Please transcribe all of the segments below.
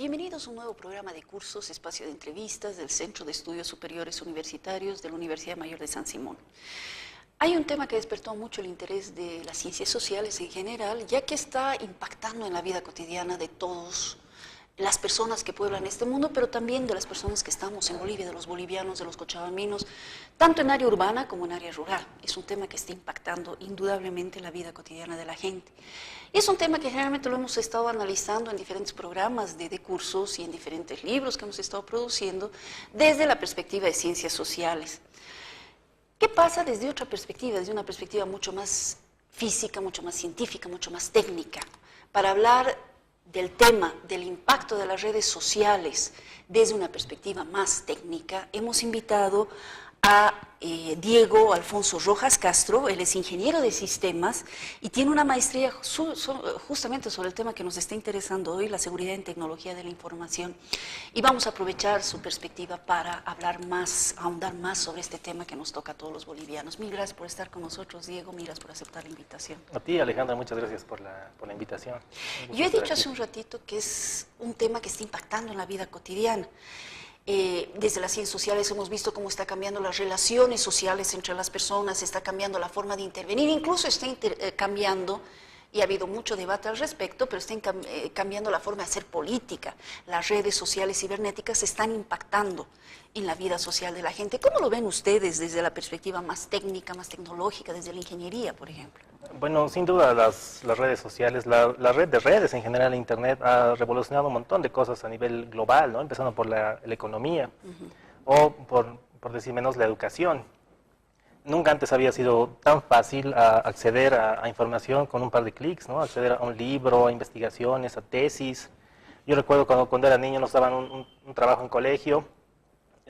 Bienvenidos a un nuevo programa de cursos, espacio de entrevistas del Centro de Estudios Superiores Universitarios de la Universidad Mayor de San Simón. Hay un tema que despertó mucho el interés de las ciencias sociales en general, ya que está impactando en la vida cotidiana de todos las personas que pueblan este mundo, pero también de las personas que estamos en Bolivia, de los bolivianos, de los cochabaminos, tanto en área urbana como en área rural. Es un tema que está impactando indudablemente la vida cotidiana de la gente. Y es un tema que generalmente lo hemos estado analizando en diferentes programas de cursos y en diferentes libros que hemos estado produciendo desde la perspectiva de ciencias sociales. ¿Qué pasa desde otra perspectiva, desde una perspectiva mucho más física, mucho más científica, mucho más técnica, para hablar del tema, del impacto de las redes sociales desde una perspectiva más técnica? Hemos invitado a Diego Alfonso Rojas Castro. Él es ingeniero de sistemas y tiene una maestría justamente sobre el tema que nos está interesando hoy, la seguridad en tecnología de la información. Y vamos a aprovechar su perspectiva para hablar más, ahondar más sobre este tema que nos toca a todos los bolivianos. Mil gracias por estar con nosotros, Diego. Mil gracias por aceptar la invitación. A ti, Alejandra, muchas gracias por la invitación. Yo he dicho hace un ratito que es un tema que está impactando en la vida cotidiana. Desde las ciencias sociales hemos visto cómo está cambiando las relaciones sociales entre las personas, está cambiando la forma de intervenir, incluso está cambiando, y ha habido mucho debate al respecto, pero está cambiando la forma de hacer política. Las redes sociales cibernéticas están impactando en la vida social de la gente. ¿Cómo lo ven ustedes desde la perspectiva más técnica, más tecnológica, desde la ingeniería, por ejemplo? Bueno, sin duda las redes sociales, la red de redes en general, Internet, ha revolucionado un montón de cosas a nivel global, ¿no? Empezando por la economía, o por decir menos, la educación. Nunca antes había sido tan fácil acceder a información con un par de clics, ¿no? Acceder a un libro, a investigaciones, a tesis. Yo recuerdo cuando era niño nos daban un trabajo en colegio,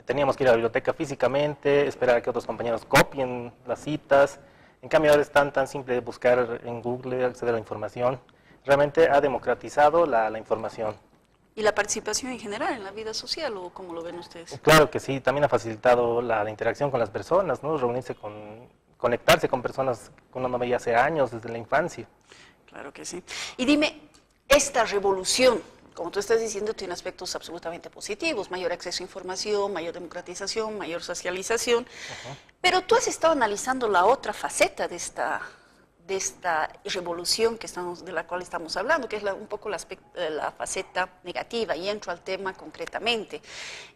teníamos que ir a la biblioteca físicamente, esperar a que otros compañeros copien las citas. En cambio ahora es tan simple buscar en Google, acceder a la información. Realmente ha democratizado la información. ¿Y la participación en general en la vida social, o cómo lo ven ustedes? Claro que sí, también ha facilitado la interacción con las personas, ¿no? Conectarse con personas que uno no veía hace años, desde la infancia. Claro que sí. Y dime, esta revolución, como tú estás diciendo, tiene aspectos absolutamente positivos: mayor acceso a información, mayor democratización, mayor socialización. Pero tú has estado analizando la otra faceta de esta revolución de la cual estamos hablando, que es un poco la faceta negativa, y entro al tema concretamente.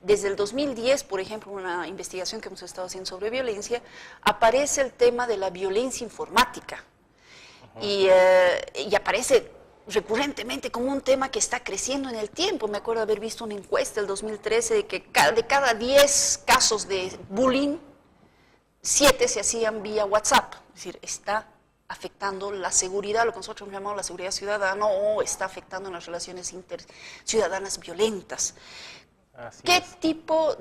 Desde el 2010, por ejemplo, una investigación que hemos estado haciendo sobre violencia, aparece el tema de la violencia informática, y aparece recurrentemente como un tema que está creciendo en el tiempo. Me acuerdo haber visto una encuesta del 2013 de que de cada 10 casos de bullying, 7 se hacían vía WhatsApp. Es decir, está afectando la seguridad, lo que nosotros llamamos la seguridad ciudadana, o está afectando las relaciones interciudadanas violentas. ¿Qué tipo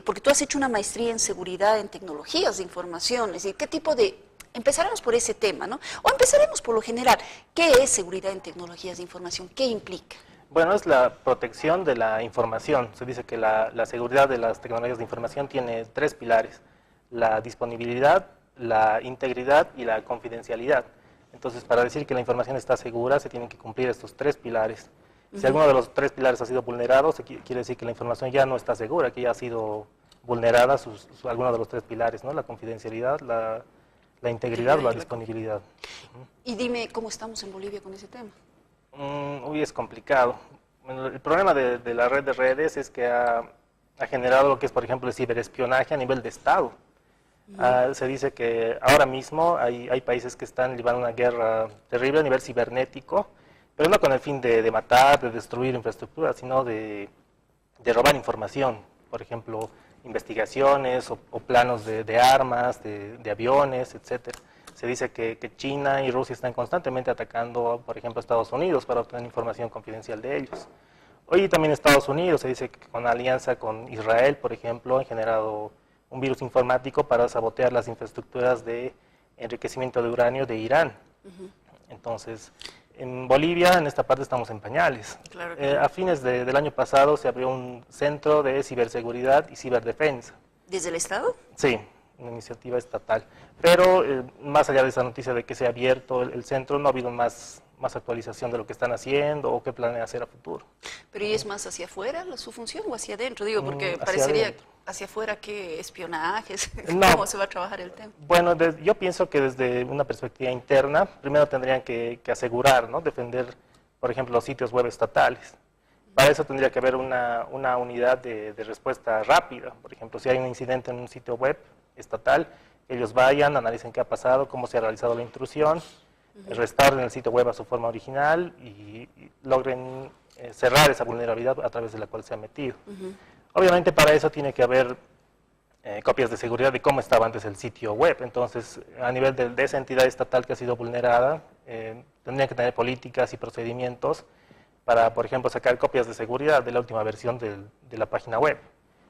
porque tú has hecho una maestría en seguridad en tecnologías de información, es decir, qué tipo de... Empezaremos por ese tema, ¿no? O empezaremos por lo general. ¿Qué es seguridad en tecnologías de información? ¿Qué implica? Bueno, es la protección de la información. Se dice que la seguridad de las tecnologías de información tiene 3 pilares: la disponibilidad, la integridad y la confidencialidad. Entonces, para decir que la información está segura, se tienen que cumplir estos 3 pilares. Si alguno de los 3 pilares ha sido vulnerado, quiere decir que la información ya no está segura, que ya ha sido vulnerada alguno de los 3 pilares, ¿no? La confidencialidad, la integridad o la disponibilidad. Y dime, ¿cómo estamos en Bolivia con ese tema? Es complicado. Bueno, el problema de la red de redes es que ha generado lo que es, por ejemplo, el ciberespionaje a nivel de Estado. Se dice que ahora mismo hay países que están librando una guerra terrible a nivel cibernético, pero no con el fin de matar, de destruir infraestructura, sino de robar información. Por ejemplo, investigaciones o planos de armas, de aviones, etcétera. Se dice que China y Rusia están constantemente atacando, por ejemplo, a Estados Unidos para obtener información confidencial de ellos. Hoy también Estados Unidos, se dice que con alianza con Israel, por ejemplo, han generado un virus informático para sabotear las infraestructuras de enriquecimiento de uranio de Irán. Entonces, en Bolivia, en esta parte estamos en pañales. Claro que a fines del año pasado se abrió un centro de ciberseguridad y ciberdefensa. ¿Desde el Estado? Sí, una iniciativa estatal. Pero más allá de esa noticia de que se ha abierto el centro, no ha habido más más actualización de lo que están haciendo o qué planea hacer a futuro. Pero ¿y es más hacia afuera su función o hacia adentro? Digo, porque Hacia parecería adentro. hacia afuera que espionajes, No. ¿cómo se va a trabajar el tema? Bueno, yo pienso que desde una perspectiva interna, primero tendrían que asegurar, ¿no? Defender, por ejemplo, los sitios web estatales. Para eso tendría que haber una unidad de respuesta rápida. Por ejemplo, si hay un incidente en un sitio web estatal, ellos vayan, analicen qué ha pasado, cómo se ha realizado la intrusión, restauren el sitio web a su forma original y logren cerrar esa vulnerabilidad a través de la cual se ha metido. Obviamente para eso tiene que haber copias de seguridad de cómo estaba antes el sitio web. Entonces, a nivel de esa entidad estatal que ha sido vulnerada, tendrían que tener políticas y procedimientos para, por ejemplo, sacar copias de seguridad de la última versión de la página web.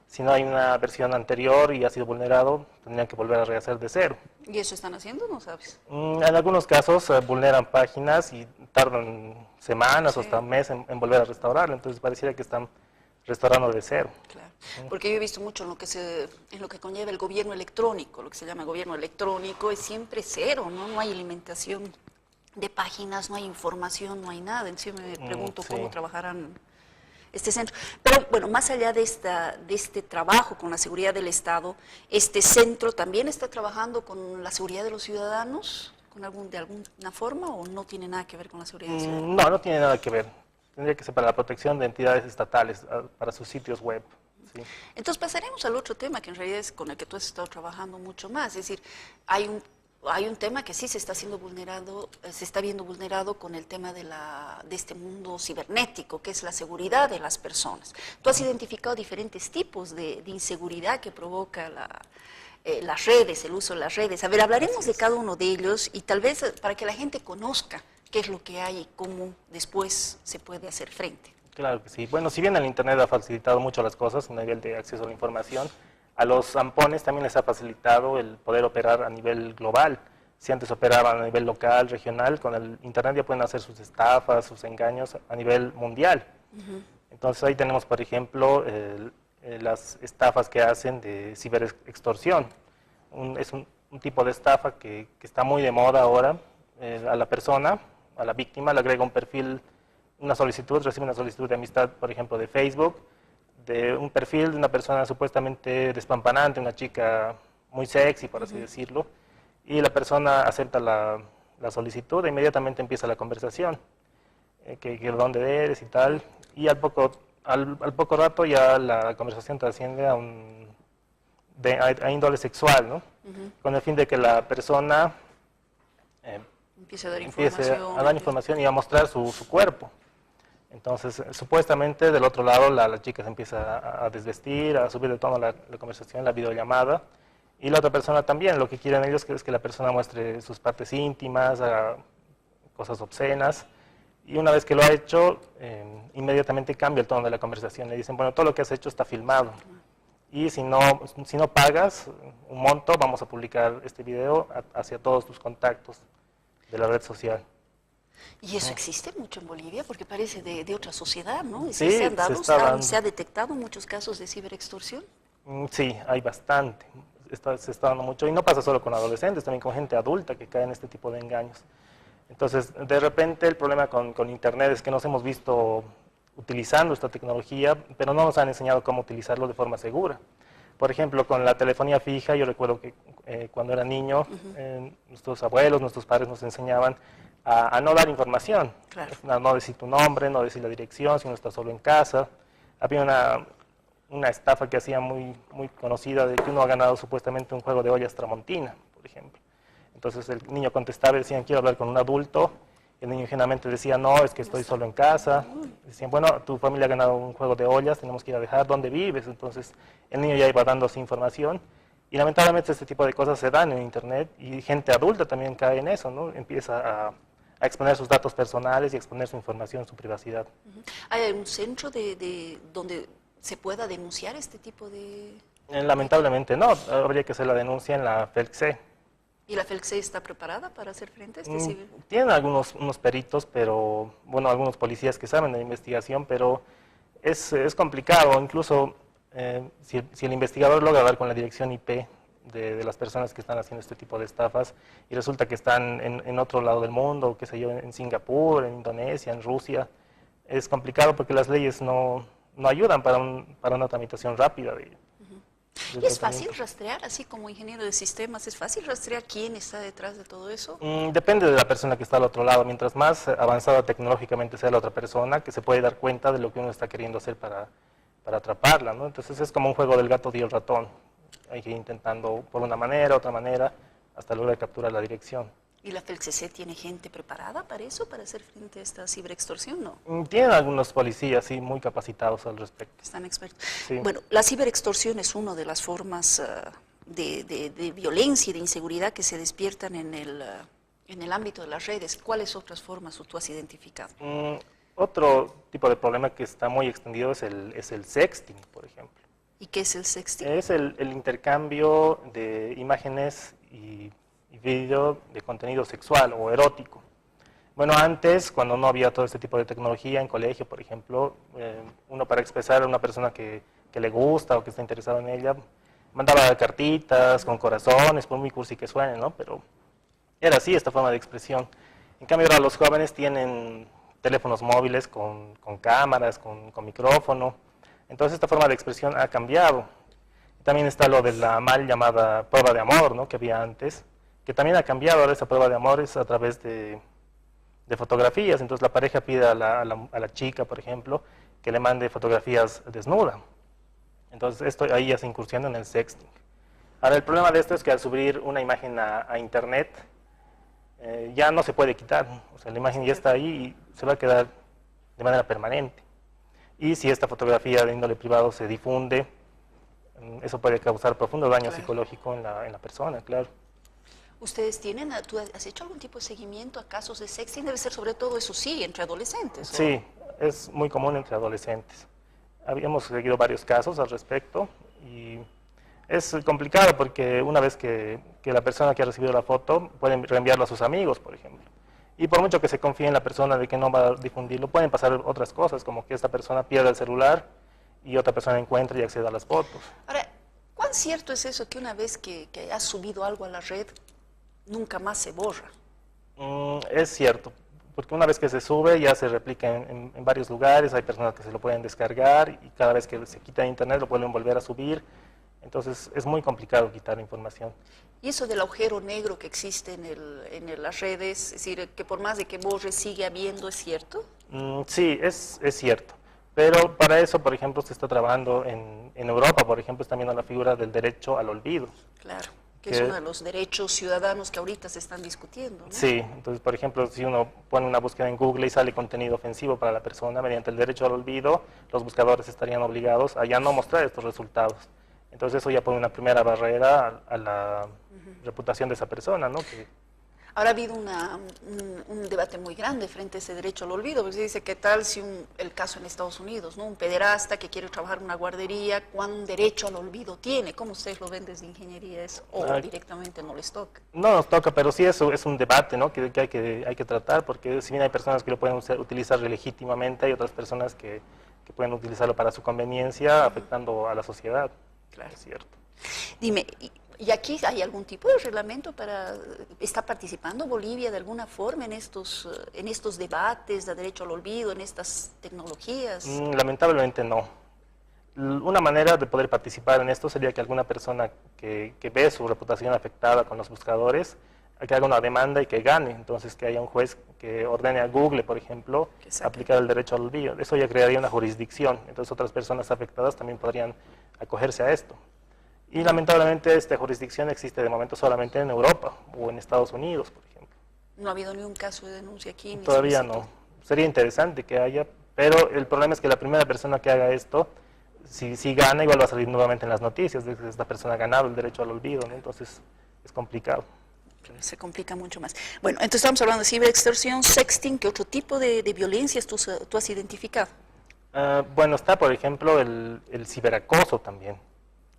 Si no hay una versión anterior y ha sido vulnerado, tendrían que volver a rehacer de cero. ¿Y eso están haciendo, no sabes? En algunos casos vulneran páginas y tardan semanas o hasta un mes en volver a restaurarlo, entonces pareciera que están restaurando de cero. Claro, porque yo he visto mucho en lo que conlleva el gobierno electrónico, lo que se llama gobierno electrónico, es siempre cero, ¿no? No hay alimentación de páginas, no hay información, no hay nada. Entonces yo me pregunto cómo trabajarán este centro. Pero bueno, más allá de este trabajo con la seguridad del Estado, ¿este centro también está trabajando con la seguridad de los ciudadanos de alguna forma o no tiene nada que ver con la seguridad de los ciudadanos? No, no tiene nada que ver. Tendría que ser para la protección de entidades estatales, para sus sitios web. Sí. Entonces pasaremos al otro tema que en realidad es con el que tú has estado trabajando mucho más, es decir, hay un tema que sí se está siendo vulnerado, se está viendo vulnerado con el tema de este mundo cibernético, que es la seguridad de las personas. Tú has identificado diferentes tipos de inseguridad que provoca las redes, el uso de las redes. A ver, hablaremos de cada uno de ellos y tal vez para que la gente conozca qué es lo que hay y cómo después se puede hacer frente. Claro que sí. Bueno, si bien el Internet ha facilitado mucho las cosas a nivel de acceso a la información, a los zampones también les ha facilitado el poder operar a nivel global. Si antes operaban a nivel local, regional, con el Internet ya pueden hacer sus estafas, sus engaños a nivel mundial. Entonces ahí tenemos, por ejemplo, las estafas que hacen de ciberextorsión. Es un tipo de estafa que está muy de moda ahora. A la persona, a la víctima, le agrega un perfil, recibe una solicitud de amistad, por ejemplo, de Facebook, de un perfil de una persona supuestamente despampanante, una chica muy sexy, por así decirlo, y la persona acepta la solicitud e inmediatamente empieza la conversación, que de dónde eres y tal, y al poco rato ya la conversación trasciende a índole sexual, ¿no? Con el fin de que la persona Empieza a dar información y a mostrar su cuerpo. Entonces, supuestamente, del otro lado, la chica se empieza a desvestir, a subir de tono la conversación, la videollamada, y la otra persona también. Lo que quieren ellos es que la persona muestre sus partes íntimas, cosas obscenas, y una vez que lo ha hecho, inmediatamente cambia el tono de la conversación. Le dicen, bueno, todo lo que has hecho está filmado, y si no pagas un monto, vamos a publicar este video hacia todos tus contactos de la red social. Y eso existe mucho en Bolivia, porque parece de otra sociedad, ¿no? Sí, ¿Se ha detectado muchos casos de ciberextorsión? Sí, hay bastante. Se está dando mucho. Y no pasa solo con adolescentes, también con gente adulta que cae en este tipo de engaños. Entonces, de repente, el problema con Internet es que nos hemos visto utilizando esta tecnología, pero no nos han enseñado cómo utilizarlo de forma segura. Por ejemplo, con la telefonía fija, yo recuerdo que cuando era niño, nuestros abuelos, nuestros padres nos enseñaban a no dar información, claro. A no decir tu nombre, no decir la dirección, si uno está solo en casa. Había una estafa que hacía muy conocida de que uno ha ganado supuestamente un juego de ollas Tramontina, por ejemplo. Entonces el niño contestaba y decían, quiero hablar con un adulto. El niño ingenuamente decía, no, es que estoy solo en casa. Decían, bueno, tu familia ha ganado un juego de ollas, tenemos que ir a dejar, ¿dónde vives? Entonces el niño ya iba dando esa información. Y lamentablemente este tipo de cosas se dan en Internet y gente adulta también cae en eso, ¿no? Empieza a exponer sus datos personales y a exponer su información, su privacidad. ¿Hay algún centro donde se pueda denunciar este tipo de...? Lamentablemente no, habría que hacer la denuncia en la FELCSE. ¿Y la FELCSE está preparada para hacer frente a este ciber? Tienen unos peritos, pero bueno, algunos policías que saben de investigación, pero es complicado. Incluso si el investigador logra hablar con la dirección IP de las personas que están haciendo este tipo de estafas y resulta que están en otro lado del mundo, qué sé yo, en Singapur, en Indonesia, en Rusia. Es complicado porque las leyes no ayudan para una tramitación rápida de ¿Y es fácil rastrear, así como ingeniero de sistemas, es fácil rastrear quién está detrás de todo eso? Depende de la persona que está al otro lado. Mientras más avanzada tecnológicamente sea la otra persona, que se puede dar cuenta de lo que uno está queriendo hacer para atraparla, ¿no? Entonces es como un juego del gato y el ratón. Hay que ir intentando por una manera, otra manera, hasta lograr capturar la dirección. ¿Y la FELCC tiene gente preparada para eso, para hacer frente a esta ciberextorsión? No. Tienen algunos policías, sí, muy capacitados al respecto. Están expertos. Sí. Bueno, la ciberextorsión es una de las formas de violencia y de inseguridad que se despiertan en el ámbito de las redes. ¿Cuáles otras formas tú has identificado? Otro tipo de problema que está muy extendido es el sexting, por ejemplo. ¿Y qué es el sexting? Es el intercambio de imágenes y vídeo de contenido sexual o erótico. Bueno, antes, cuando no había todo este tipo de tecnología en colegio, por ejemplo, uno para expresar a una persona que le gusta o que está interesado en ella, mandaba cartitas con corazones, por muy cursi que suene, ¿no? Pero era así esta forma de expresión. En cambio, ahora los jóvenes tienen teléfonos móviles con cámaras, con micrófono. Entonces, esta forma de expresión ha cambiado. También está lo de la mal llamada prueba de amor, ¿no? Que había antes, que también ha cambiado. Ahora esa prueba de amor es a través de fotografías. Entonces la pareja pide a la chica, por ejemplo, que le mande fotografías desnuda. Entonces esto ahí ya se incursiona en el sexting. Ahora el problema de esto es que al subir una imagen a internet ya no se puede quitar. O sea, la imagen ya está ahí y se va a quedar de manera permanente. Y si esta fotografía de índole privado se difunde, eso puede causar profundo daño psicológico en la persona, claro. ¿Ustedes tienen, tú has hecho algún tipo de seguimiento a casos de sexting? Debe ser sobre todo, eso sí, entre adolescentes, ¿no? Sí, es muy común entre adolescentes. Habíamos seguido varios casos al respecto y es complicado porque una vez que la persona que ha recibido la foto pueden reenviarlo a sus amigos, por ejemplo. Y por mucho que se confíe en la persona de que no va a difundirlo, pueden pasar otras cosas, como que esta persona pierda el celular y otra persona encuentre y acceda a las fotos. Ahora, ¿cuán cierto es eso que una vez que has subido algo a la red, nunca más se borra? Es cierto, porque una vez que se sube ya se replica en varios lugares, hay personas que se lo pueden descargar y cada vez que se quita de internet lo pueden volver a subir, entonces es muy complicado quitar información. ¿Y eso del agujero negro que existe en las redes, es decir, que por más de que borre sigue habiendo, es cierto? Sí, es cierto, pero para eso, por ejemplo, se está trabajando en Europa, por ejemplo, están viendo la figura del derecho al olvido. Claro. Que es uno de los derechos ciudadanos que ahorita se están discutiendo, ¿no? Sí, entonces, por ejemplo, si uno pone una búsqueda en Google y sale contenido ofensivo para la persona, mediante el derecho al olvido, los buscadores estarían obligados a ya no mostrar estos resultados. Entonces, eso ya pone una primera barrera a la reputación de esa persona, ¿no? Ahora ha habido un debate muy grande frente a ese derecho al olvido, porque se dice, ¿qué tal si el caso en Estados Unidos, ¿no? Un pederasta que quiere trabajar en una guardería, ¿cuán derecho al olvido tiene? ¿Cómo ustedes lo ven desde ingeniería eso? ¿O directamente no les toca? No nos toca, pero sí eso es un debate, ¿no? que hay que tratar, porque si bien hay personas que lo pueden utilizar legítimamente, hay otras personas que pueden utilizarlo para su conveniencia, afectando a la sociedad. Claro. Es cierto. Dime, ¿y aquí hay algún tipo de reglamento para, está participando Bolivia de alguna forma en estos debates de derecho al olvido, en estas tecnologías? Lamentablemente no. Una manera de poder participar en esto sería que alguna persona que ve su reputación afectada con los buscadores, que haga una demanda y que gane. Entonces que haya un juez que ordene a Google, por ejemplo, aplicar el derecho al olvido. Eso ya crearía una jurisdicción. Entonces otras personas afectadas también podrían acogerse a esto. Y lamentablemente esta jurisdicción existe de momento solamente en Europa o en Estados Unidos, por ejemplo. No ha habido ni un caso de denuncia aquí. Ni todavía no. Sería interesante que haya, pero el problema es que la primera persona que haga esto, si gana, igual va a salir nuevamente en las noticias de que esta persona ha ganado el derecho al olvido, ¿no? Entonces es complicado. Se complica mucho más. Bueno, entonces estamos hablando de ciberextorsión, sexting. ¿Qué otro tipo de violencias tú has identificado? Bueno, está por ejemplo el ciberacoso también.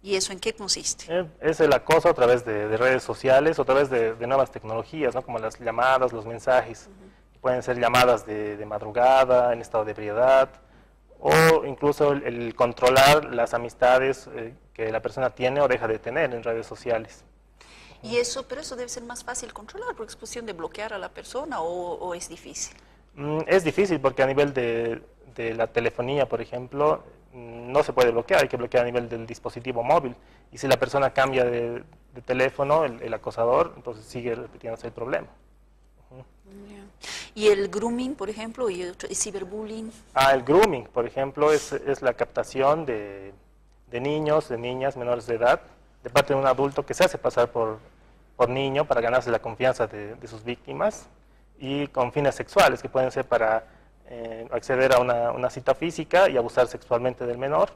¿Y eso en qué consiste? Es el acoso a través de redes sociales, o a través de nuevas tecnologías, ¿no? Como las llamadas, los mensajes. Pueden ser llamadas de madrugada, en estado de ebriedad, o incluso el controlar las amistades que la persona tiene o deja de tener en redes sociales. Y eso, pero eso debe ser más fácil controlar, porque es cuestión de bloquear a la persona o es difícil. Es difícil porque a nivel de la telefonía, por ejemplo, no se puede bloquear, hay que bloquear a nivel del dispositivo móvil. Y si la persona cambia de teléfono, el acosador, entonces sigue repitiéndose el problema. Yeah. ¿Y el grooming, por ejemplo, y el ciberbullying? El grooming, por ejemplo, es la captación de niños, de niñas menores de edad, de parte de un adulto que se hace pasar por niño para ganarse la confianza de sus víctimas, y con fines sexuales, que pueden ser para acceder a una cita física y abusar sexualmente del menor,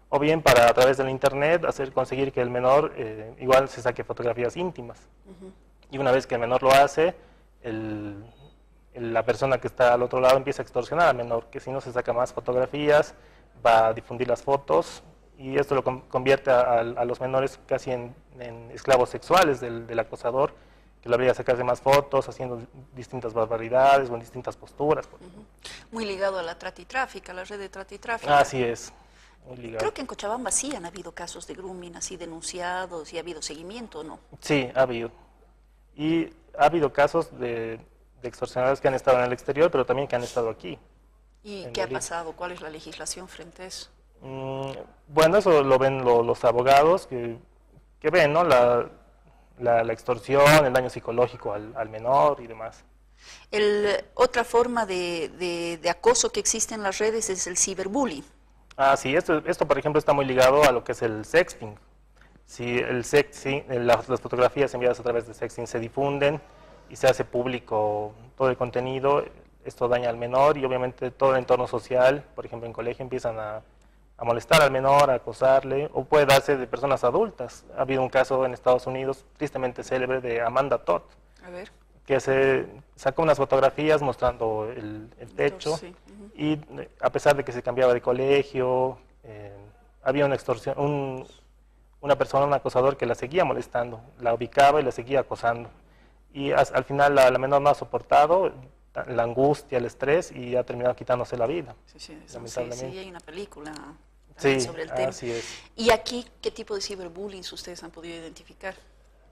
o bien para, a través del internet, conseguir que el menor igual se saque fotografías íntimas. Y una vez que el menor lo hace, la persona que está al otro lado empieza a extorsionar al menor, que si no se saca más fotografías, va a difundir las fotos, y esto lo convierte a los menores casi en esclavos sexuales del acosador, que lo obliga a sacarse más fotos, haciendo distintas barbaridades o en distintas posturas. Muy ligado a la tráfico, a la red de tráfico. Así es, muy ligado. Creo que en Cochabamba sí han habido casos de grooming así denunciados y ha habido seguimiento, ¿no? Sí, ha habido. Y ha habido casos de extorsionadores que han estado en el exterior, pero también que han estado aquí. ¿Y qué ha pasado? ¿Cuál es la legislación frente a eso? Bueno, eso lo ven los abogados que ven, ¿no? La extorsión, el daño psicológico al menor y demás. Otra forma de acoso que existe en las redes es el ciberbullying. Sí, esto por ejemplo está muy ligado a lo que es el sexting. Si las fotografías enviadas a través de sexting se difunden y se hace público todo el contenido, esto daña al menor y obviamente todo el entorno social, por ejemplo en colegio, empiezan a molestar al menor, a acosarle, o puede darse de personas adultas. Ha habido un caso en Estados Unidos tristemente célebre de Amanda Todd, A ver. que se sacó unas fotografías mostrando el techo, Sí. y a pesar de que se cambiaba de colegio, había una extorsión, un acosador que la seguía molestando, la ubicaba y la seguía acosando. Y al final la menor no ha soportado la angustia, el estrés, y ha terminado quitándose la vida. Sí, lamentablemente. sí, hay una película sobre el tema. Así es. ¿Y aquí qué tipo de ciberbullying ustedes han podido identificar?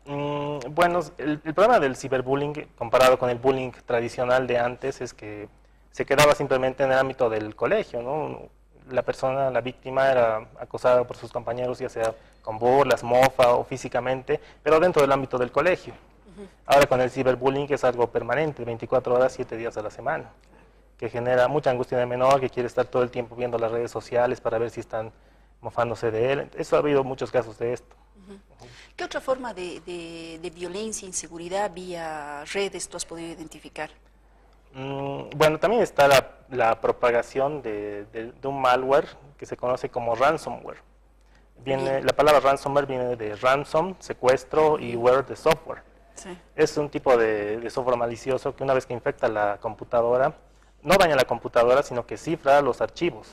Bueno, el problema del ciberbullying comparado con el bullying tradicional de antes es que se quedaba simplemente en el ámbito del colegio, ¿no? La víctima era acosada por sus compañeros, ya sea con burlas, mofa o físicamente, pero dentro del ámbito del colegio. Ahora con el ciberbullying es algo permanente, 24 horas, 7 días a la semana, que genera mucha angustia en el menor, que quiere estar todo el tiempo viendo las redes sociales para ver si están mofándose de él. Eso ha habido muchos casos de esto. ¿Qué otra forma de violencia, inseguridad vía redes tú has podido identificar? Bueno, también está la propagación de un malware que se conoce como ransomware. La palabra ransomware viene de ransom, secuestro, y ware de software. Sí. Es un tipo de software malicioso que una vez que infecta la computadora, no daña la computadora, sino que cifra los archivos.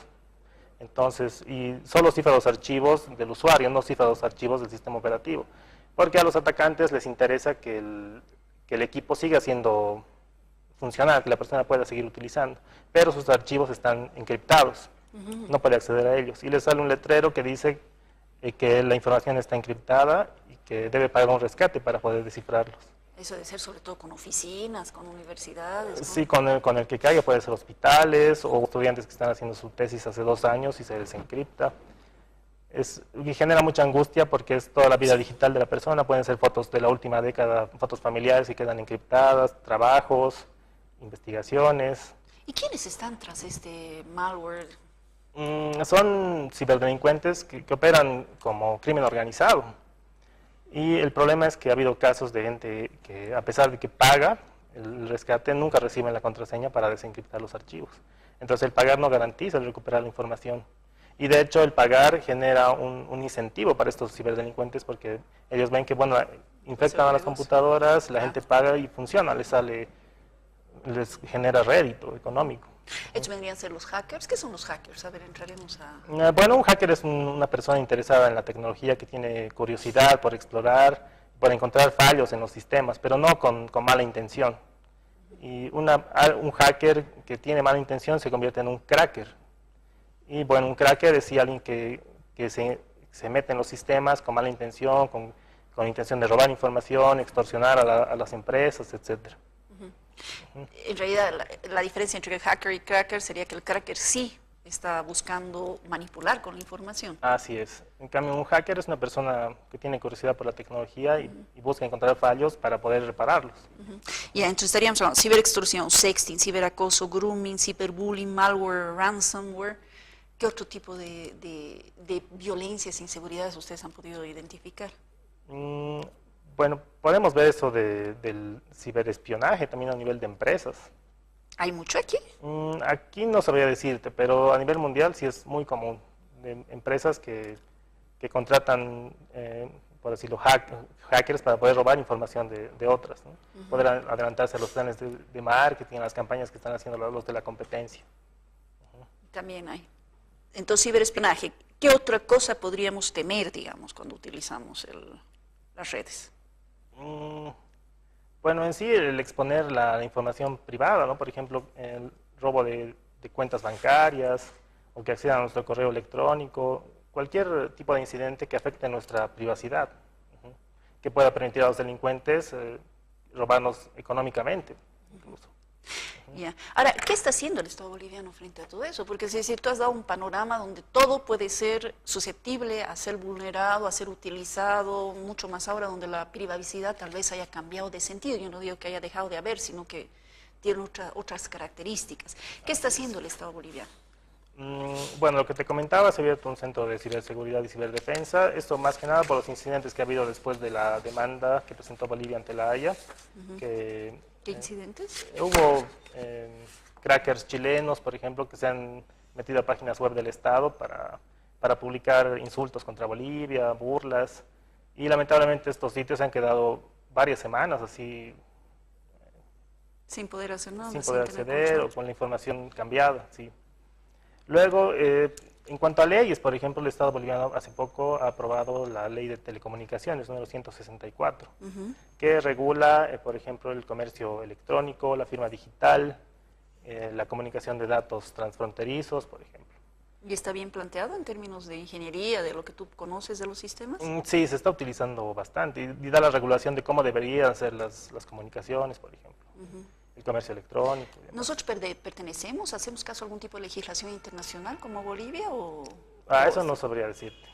Entonces, y solo cifra los archivos del usuario, no cifra los archivos del sistema operativo. Porque a los atacantes les interesa que el equipo siga siendo funcional, que la persona pueda seguir utilizando, pero sus archivos están encriptados, no puede acceder a ellos. Y les sale un letrero que dice que la información está encriptada y que debe pagar un rescate para poder descifrarlos. Eso debe ser sobre todo con oficinas, con universidades. Sí, con el que caiga puede ser hospitales o estudiantes que están haciendo su tesis hace 2 años y se desencripta. Y genera mucha angustia porque es toda la vida digital de la persona, pueden ser fotos de la última década, fotos familiares que quedan encriptadas, trabajos, investigaciones. ¿Y quiénes están tras este malware? Son ciberdelincuentes que operan como crimen organizado. Y el problema es que ha habido casos de gente que, a pesar de que paga el rescate, nunca reciben la contraseña para desencriptar los archivos. Entonces el pagar no garantiza el recuperar la información. Y de hecho el pagar genera un incentivo para estos ciberdelincuentes porque ellos ven que, bueno, infectan a las computadoras, la gente paga y funciona, les genera rédito económico. ¿Ellos vendrían a ser los hackers? ¿Qué son los hackers? A ver, entraremos a... Bueno, un hacker es una persona interesada en la tecnología que tiene curiosidad por explorar, por encontrar fallos en los sistemas, pero no con mala intención. Y un hacker que tiene mala intención se convierte en un cracker. Y bueno, un cracker es sí alguien que se mete en los sistemas con mala intención, con intención de robar información, extorsionar a las empresas, etcétera. En realidad, la diferencia entre el hacker y cracker sería que el cracker sí está buscando manipular con la información. Así es. En cambio, un hacker es una persona que tiene curiosidad por la tecnología y busca encontrar fallos para poder repararlos. Ya, entonces estaríamos hablando de ciberextorsión, sexting, ciberacoso, grooming, ciberbullying, malware, ransomware. ¿Qué otro tipo de violencias e inseguridades ustedes han podido identificar? Bueno, podemos ver eso del ciberespionaje también a nivel de empresas. ¿Hay mucho aquí? Aquí no sabría decirte, pero a nivel mundial sí es muy común. De empresas que contratan, por decirlo, hackers para poder robar información de otras, ¿no? Poder adelantarse a los planes de marketing, a las campañas que están haciendo los de la competencia. También hay. Entonces, ciberespionaje, ¿qué otra cosa podríamos temer, digamos, cuando utilizamos las redes? Bueno, en sí el exponer la información privada, ¿no? Por ejemplo, el robo de cuentas bancarias o que accedan a nuestro correo electrónico, cualquier tipo de incidente que afecte nuestra privacidad, que pueda permitir a los delincuentes robarnos económicamente, incluso. Yeah. Ahora, ¿qué está haciendo el Estado boliviano frente a todo eso? Porque es decir, tú has dado un panorama donde todo puede ser susceptible a ser vulnerado, a ser utilizado, mucho más ahora donde la privacidad tal vez haya cambiado de sentido. Yo no digo que haya dejado de haber, sino que tiene otras características. ¿Qué está haciendo el Estado boliviano? Bueno, lo que te comentaba, se ha abierto un centro de ciberseguridad y ciberdefensa, esto más que nada por los incidentes que ha habido después de la demanda que presentó Bolivia ante la Haya. ¿Qué incidentes? Hubo crackers chilenos, por ejemplo, que se han metido a páginas web del Estado para publicar insultos contra Bolivia, burlas, y lamentablemente estos sitios han quedado varias semanas así, sin poder hacer nada, sin poder acceder o con la información cambiada, sí. Luego, en cuanto a leyes, por ejemplo, el Estado boliviano hace poco ha aprobado la Ley de Telecomunicaciones, número 164, que regula, por ejemplo, el comercio electrónico, la firma digital, la comunicación de datos transfronterizos, por ejemplo. ¿Y está bien planteado en términos de ingeniería, de lo que tú conoces de los sistemas? Sí, se está utilizando bastante y da la regulación de cómo deberían ser las comunicaciones, por ejemplo. El comercio electrónico. ¿Nosotros pertenecemos, hacemos caso a algún tipo de legislación internacional como Bolivia o...? Eso no sabría decirte.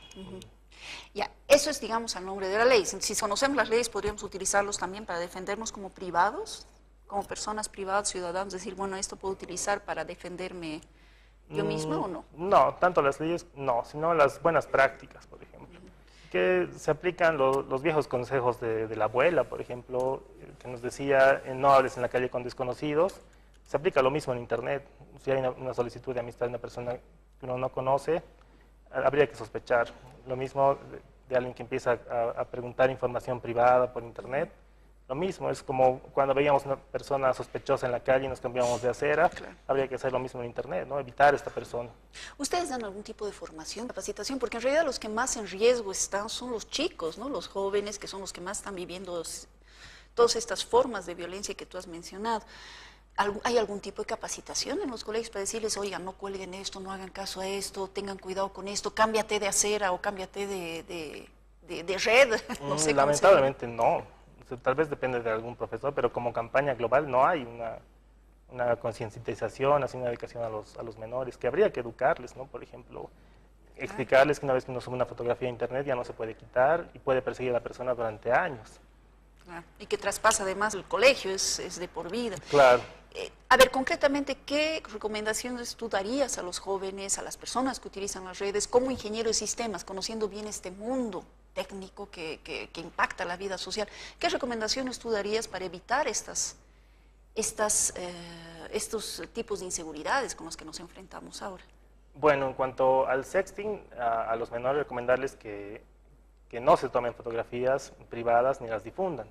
Ya, eso es, digamos, al nombre de la ley. Si conocemos las leyes, podríamos utilizarlos también para defendernos como privados, como personas privadas, ciudadanos, decir, bueno, esto puedo utilizar para defenderme yo misma o no. No, tanto las leyes, no, sino las buenas prácticas, por ejemplo. Que se aplican los viejos consejos de la abuela, por ejemplo, que nos decía, no hables en la calle con desconocidos. Se aplica lo mismo en Internet. Si hay una solicitud de amistad de una persona que uno no conoce, habría que sospechar. Lo mismo de alguien que empieza a preguntar información privada por Internet. Lo mismo, es como cuando veíamos una persona sospechosa en la calle y nos cambiábamos de acera, habría que hacer lo mismo en Internet, ¿no? Evitar a esta persona. ¿Ustedes dan algún tipo de formación, capacitación? Porque en realidad los que más en riesgo están son los chicos, ¿no? Los jóvenes, que son los que más están viviendo todas estas formas de violencia que tú has mencionado. ¿Hay algún tipo de capacitación en los colegios para decirles, oigan, no cuelguen esto, no hagan caso a esto, tengan cuidado con esto, cámbiate de acera o cámbiate de red? No sé. Lamentablemente no. Tal vez depende de algún profesor, pero como campaña global no hay una concientización, así una educación a los menores, que habría que educarles, ¿no? Por ejemplo, explicarles que una vez que uno sube una fotografía a Internet ya no se puede quitar y puede perseguir a la persona durante años. Y que traspasa además el colegio, es de por vida. Claro. A ver, concretamente, ¿qué recomendaciones tú darías a los jóvenes, a las personas que utilizan las redes, como ingeniero de sistemas, conociendo bien este mundo técnico que impacta la vida social? ¿Qué recomendaciones tú darías para evitar estos tipos de inseguridades con los que nos enfrentamos ahora? Bueno, en cuanto al sexting, a los menores recomendarles que no se tomen fotografías privadas ni las difundan.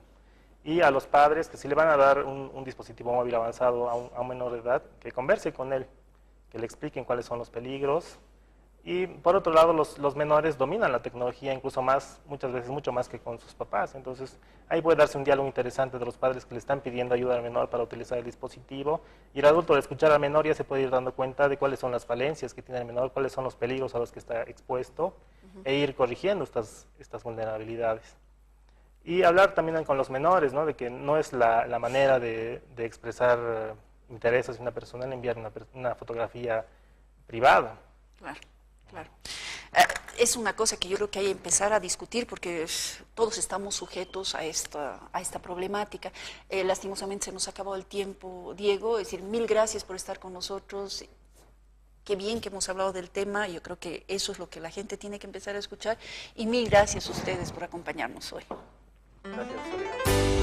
Y a los padres que si le van a dar un dispositivo móvil avanzado a un menor de edad, que converse con él, que le expliquen cuáles son los peligros, Y por otro lado, los menores dominan la tecnología incluso más, muchas veces mucho más que con sus papás. Entonces, ahí puede darse un diálogo interesante de los padres que le están pidiendo ayuda al menor para utilizar el dispositivo. Y el adulto, al escuchar al menor, ya se puede ir dando cuenta de cuáles son las falencias que tiene el menor, cuáles son los peligros a los que está expuesto, e ir corrigiendo estas vulnerabilidades. Y hablar también con los menores, ¿no? De que no es la manera de expresar intereses de una persona en enviar una fotografía privada. Claro. Claro. Es una cosa que yo creo que hay que empezar a discutir porque todos estamos sujetos a esta problemática. Lastimosamente se nos ha acabado el tiempo, Diego, es decir, mil gracias por estar con nosotros. Qué bien que hemos hablado del tema, yo creo que eso es lo que la gente tiene que empezar a escuchar y mil gracias a ustedes por acompañarnos hoy. Gracias, Soledad.